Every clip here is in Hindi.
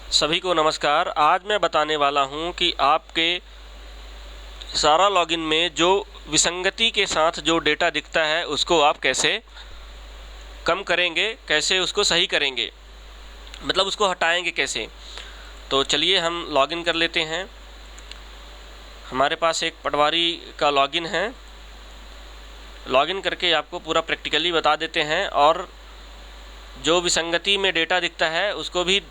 सभी को नमस्कार। आज मैं बताने वाला हूं कि आपके सारा लॉगिन में जो विसंगति के साथ जो डेटा दिखता है उसको आप कैसे कम करेंगे, कैसे उसको सही करेंगे, मतलब उसको हटाएंगे कैसे। तो चलिए हम लॉगिन कर लेते हैं। हमारे पास एक पटवारी का लॉगिन है। लॉगिन करके आपको पूरा प्रैक्टिकली बता देते हैं और जो विसंगति में डेटा दिखता है उसको भी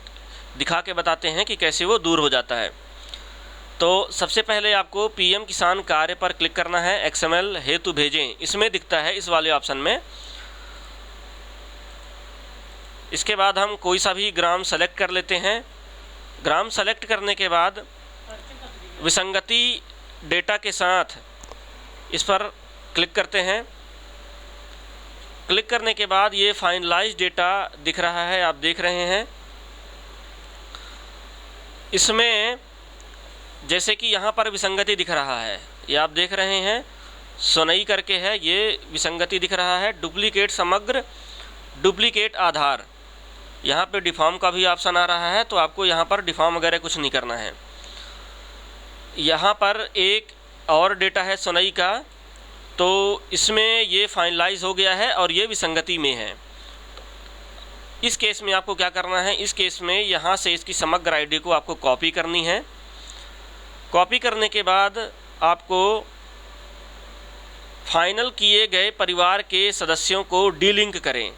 दिखा के बताते हैं कि कैसे वो दूर हो जाता है। तो सबसे पहले आपको पीएम किसान कार्य पर क्लिक करना है। एक्सएमएल हेतु भेजें, इसमें दिखता है इस वाले ऑप्शन में। इसके बाद हम कोई सा भी ग्राम सेलेक्ट कर लेते हैं। ग्राम सेलेक्ट करने के बाद विसंगति डेटा के साथ इस पर क्लिक करते हैं। क्लिक करने के बाद ये फाइनलाइज डेटा दिख रहा है, आप देख रहे हैं। इसमें जैसे कि यहाँ पर विसंगति दिख रहा है, ये आप देख रहे हैं, सोनई करके है, ये विसंगति दिख रहा है। डुप्लीकेट समग्र, डुप्लीकेट आधार, यहाँ पे डिफॉर्म का भी ऑप्शन आ रहा है, तो आपको यहाँ पर डिफॉर्म वगैरह कुछ नहीं करना है। यहाँ पर एक और डेटा है सोनई का, तो इसमें ये फाइनलाइज हो गया है और ये विसंगति में है। इस केस में आपको क्या करना है, इस केस में यहाँ से इसकी समग्र आईडी को आपको कॉपी करनी है। कॉपी करने के बाद आपको फाइनल किए गए परिवार के सदस्यों को डीलिंक करें।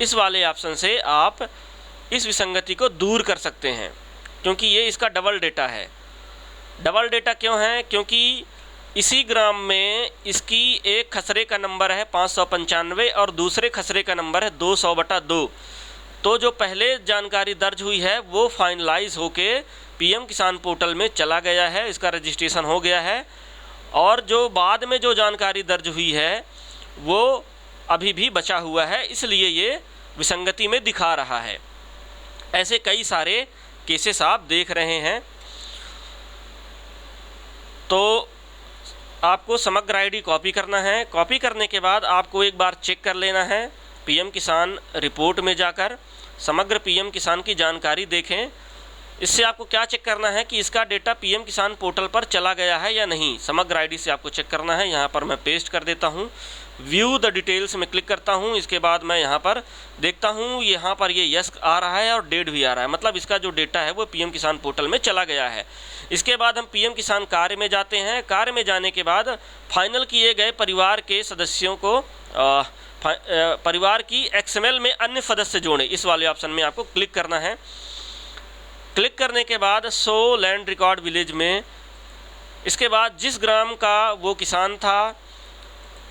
इस वाले ऑप्शन से आप इस विसंगति को दूर कर सकते हैं, क्योंकि ये इसका डबल डेटा है। डबल डेटा क्यों है? क्योंकि इसी ग्राम में इसकी एक खसरे का नंबर है 595 और दूसरे खसरे का नंबर है 200/2। तो जो पहले जानकारी दर्ज हुई है वो फाइनलाइज होके पीएम किसान पोर्टल में चला गया है, इसका रजिस्ट्रेशन हो गया है। और जो बाद में जो जानकारी दर्ज हुई है वो अभी भी बचा हुआ है, इसलिए ये विसंगति में दिखा रहा है। ऐसे कई सारे केसेस आप देख रहे हैं। तो आपको समग्र आईडी कॉपी करना है। कॉपी करने के बाद आपको एक बार चेक कर लेना है पीएम किसान रिपोर्ट में जाकर, समग्र पीएम किसान की जानकारी देखें। इससे आपको क्या चेक करना है कि इसका डेटा पीएम किसान पोर्टल पर चला गया है या नहीं। समग्र आईडी से आपको चेक करना है। यहाँ पर मैं पेस्ट कर देता हूँ, व्यू द डिटेल्स में क्लिक करता हूँ। इसके बाद मैं यहाँ पर देखता हूँ, यहाँ पर ये यस आ रहा है और डेट भी आ रहा है, मतलब इसका जो डेटा है वो पीएम किसान पोर्टल में चला गया है। इसके बाद हम पीएम किसान कार्य में जाते हैं। कार्य में जाने के बाद फाइनल किए गए परिवार के सदस्यों को परिवार की एक्सएमएल में अन्य सदस्य जोड़ें, इस वाले ऑप्शन में आपको क्लिक करना है। क्लिक करने के बाद शो लैंड रिकॉर्ड विलेज में, इसके बाद जिस ग्राम का वो किसान था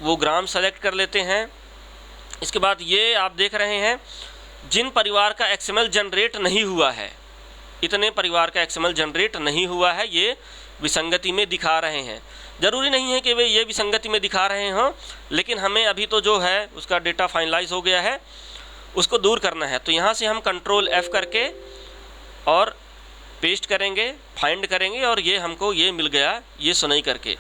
वो ग्राम सेलेक्ट कर लेते हैं। इसके बाद ये आप देख रहे हैं जिन परिवार का एक्सएमएल जनरेट नहीं हुआ है, इतने परिवार का एक्सएमएल जनरेट नहीं हुआ है, ये विसंगति में दिखा रहे हैं। ज़रूरी नहीं है कि वे ये विसंगति में दिखा रहे हों, लेकिन हमें अभी तो जो है उसका डेटा फाइनलाइज हो गया है, उसको दूर करना है। तो यहाँ से हम कंट्रोल F करके और पेस्ट करेंगे, फाइंड करेंगे और ये हमको ये मिल गया, ये सुनई करके।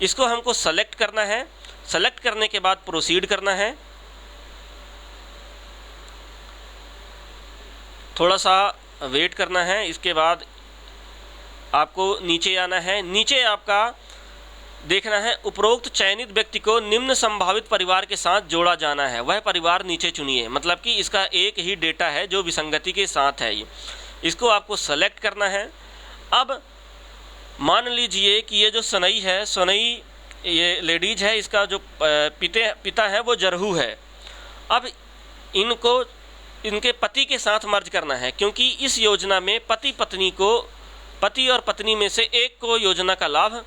इसको हमको सेलेक्ट करना है। सेलेक्ट करने के बाद प्रोसीड करना है। थोड़ा सा वेट करना है। इसके बाद आपको नीचे आना है। नीचे आपका देखना है उपरोक्त चयनित व्यक्ति को निम्न संभावित परिवार के साथ जोड़ा जाना है, वह परिवार नीचे चुनिए। मतलब कि इसका एक ही डेटा है जो विसंगति के साथ है, इसको आपको सेलेक्ट करना है। अब मान लीजिए कि ये जो सनई है, सनई ये लेडीज है, इसका जो पिता है वो जरहू है। अब इनको इनके पति के साथ मर्ज करना है, क्योंकि इस योजना में पति और पत्नी में से एक को योजना का लाभ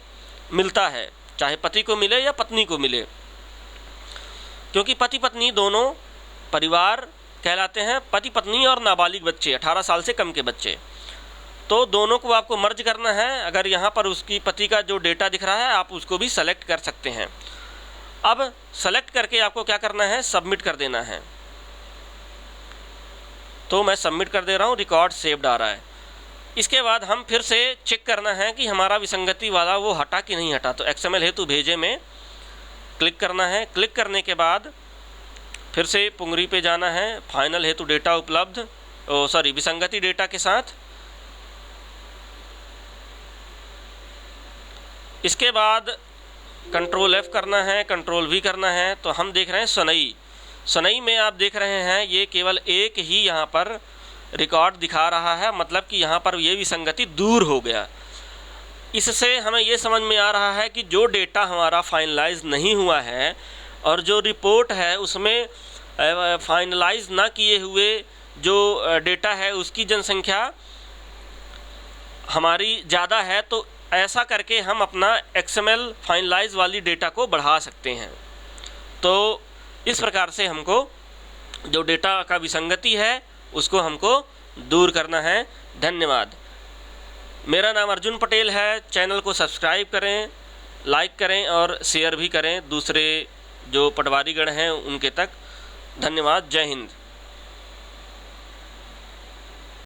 मिलता है, चाहे पति को मिले या पत्नी को मिले, क्योंकि पति पत्नी दोनों परिवार कहलाते हैं। पति पत्नी और नाबालिग बच्चे, 18 साल से कम के बच्चे, तो दोनों को आपको मर्ज करना है। अगर यहाँ पर उसकी पति का जो डेटा दिख रहा है आप उसको भी सेलेक्ट कर सकते हैं। अब सेलेक्ट करके आपको क्या करना है, सबमिट कर देना है। तो मैं सबमिट कर दे रहा हूँ, रिकॉर्ड सेव्ड आ रहा है। इसके बाद हम फिर से चेक करना है कि हमारा विसंगति वाला वो हटा कि नहीं हटा। तो एक्सएमएल हेतु भेजे में क्लिक करना है। क्लिक करने के बाद फिर से पुंगरी पे जाना है। फाइनल हेतु डेटा उपलब्ध, विसंगति डेटा के साथ इसके बाद कंट्रोल F करना है, कंट्रोल V करना है। तो हम देख रहे हैं सनई। सनई में आप देख रहे हैं ये केवल एक ही यहाँ पर रिकॉर्ड दिखा रहा है, मतलब कि यहाँ पर ये विसंगति दूर हो गया। इससे हमें ये समझ में आ रहा है कि जो डेटा हमारा फाइनलाइज नहीं हुआ है और जो रिपोर्ट है उसमें फाइनलाइज ना किए हुए जो डेटा है उसकी जनसंख्या हमारी ज़्यादा है, तो ऐसा करके हम अपना XML फाइनलाइज वाली डेटा को बढ़ा सकते हैं। तो इस प्रकार से हमको जो डेटा का विसंगति है उसको हमको दूर करना है। धन्यवाद। मेरा नाम अर्जुन पटेल है। चैनल को सब्सक्राइब करें, लाइक करें और शेयर भी करें दूसरे जो पटवारीगण हैं उनके तक। धन्यवाद। जय हिंद।